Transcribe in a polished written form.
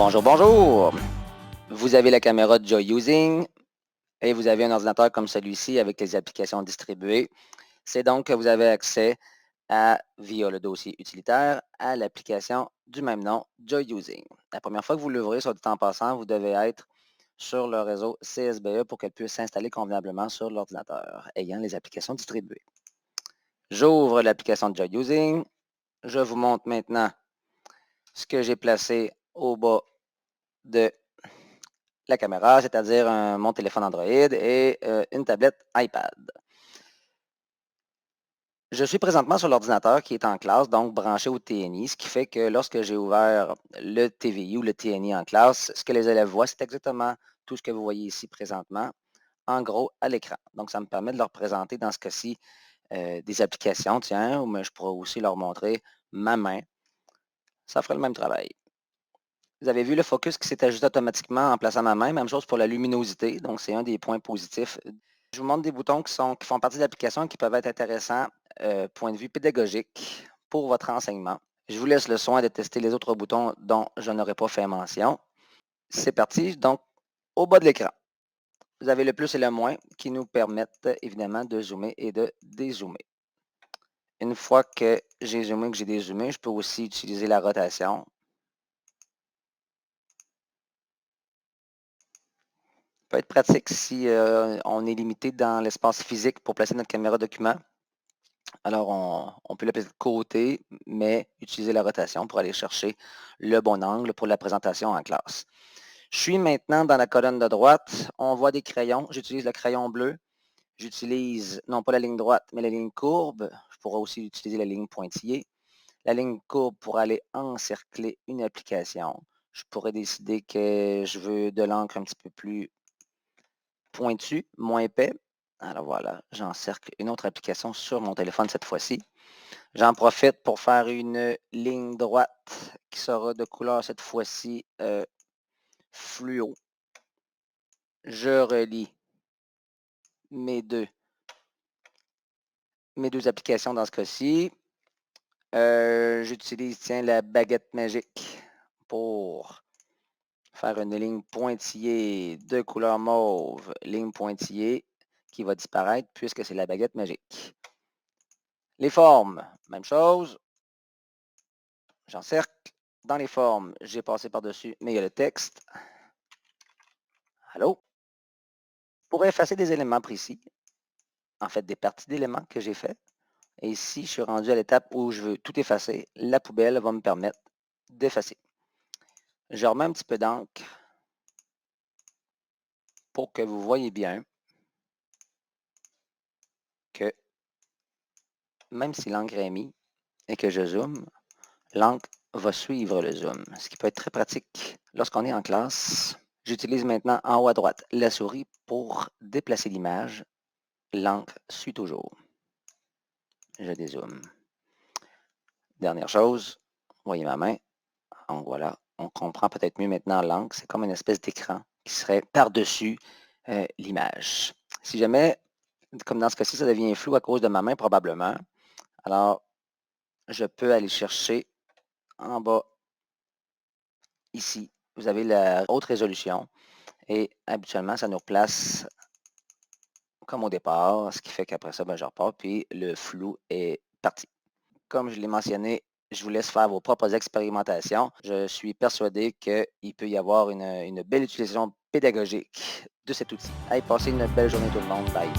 Bonjour, bonjour! Vous avez la caméra de Joy Using et vous avez un ordinateur comme celui-ci avec les applications distribuées. C'est donc que vous avez accès via le dossier utilitaire, à l'application du même nom, Joy Using. La première fois que vous l'ouvrez, soit dit en passant, vous devez être sur le réseau CSBE pour qu'elle puisse s'installer convenablement sur l'ordinateur ayant les applications distribuées. J'ouvre l'application de Joy Using. Je vous montre maintenant ce que j'ai placé au bas de la caméra, c'est-à-dire mon téléphone Android et une tablette iPad. Je suis présentement sur l'ordinateur qui est en classe, donc branché au TNI, ce qui fait que lorsque j'ai ouvert le TVI ou le TNI en classe, ce que les élèves voient, c'est exactement tout ce que vous voyez ici présentement, en gros, à l'écran. Donc, ça me permet de leur présenter, dans ce cas-ci, des applications, tiens, mais je pourrais aussi leur montrer ma main. Ça ferait le même travail. Vous avez vu le focus qui s'est ajusté automatiquement en plaçant ma main. Même chose pour la luminosité. Donc, c'est un des points positifs. Je vous montre des boutons qui font partie de l'application et qui peuvent être intéressants point de vue pédagogique pour votre enseignement. Je vous laisse le soin de tester les autres boutons dont je n'aurai pas fait mention. C'est parti. Donc, au bas de l'écran, vous avez le plus et le moins qui nous permettent évidemment de zoomer et de dézoomer. Une fois que j'ai zoomé et que j'ai dézoomé, je peux aussi utiliser la rotation. Peut être pratique si on est limité dans l'espace physique pour placer notre caméra document. Alors, on peut la placer de côté, mais utiliser la rotation pour aller chercher le bon angle pour la présentation en classe. Je suis maintenant dans la colonne de droite. On voit des crayons. J'utilise le crayon bleu. J'utilise non pas la ligne droite, mais la ligne courbe. Je pourrais aussi utiliser la ligne pointillée. La ligne courbe pour aller encercler une application. Je pourrais décider que je veux de l'encre un petit peu plus pointu, moins épais. Alors voilà, j'encercle une autre application sur mon téléphone cette fois-ci. J'en profite pour faire une ligne droite qui sera de couleur cette fois-ci fluo. Je relie mes deux applications dans ce cas-ci. J'utilise, tiens, la baguette magique pour faire une ligne pointillée de couleur mauve, ligne pointillée qui va disparaître puisque c'est la baguette magique. Les formes, même chose. J'encercle. Dans les formes, j'ai passé par-dessus, mais il y a le texte. Allô? Pour effacer des éléments précis, en fait des parties d'éléments que j'ai fait, et ici, je suis rendu à l'étape où je veux tout effacer, la poubelle va me permettre d'effacer. Je remets un petit peu d'encre pour que vous voyez bien que même si l'encre est mise et que je zoome, l'encre va suivre le zoom, ce qui peut être très pratique lorsqu'on est en classe. J'utilise maintenant en haut à droite la souris pour déplacer l'image. L'encre suit toujours. Je dézoome. Dernière chose, voyez ma main. Donc voilà, on comprend peut-être mieux maintenant l'encre. C'est comme une espèce d'écran qui serait par-dessus l'image. Si jamais, comme dans ce cas-ci, ça devient flou à cause de ma main probablement, alors je peux aller chercher en bas, ici. Vous avez la haute résolution et habituellement, ça nous replace comme au départ, ce qui fait qu'après ça, je repars, puis le flou est parti. Comme je l'ai mentionné, je vous laisse faire vos propres expérimentations. Je suis persuadé qu'il peut y avoir une belle utilisation pédagogique de cet outil. Allez, passez une belle journée tout le monde. Bye.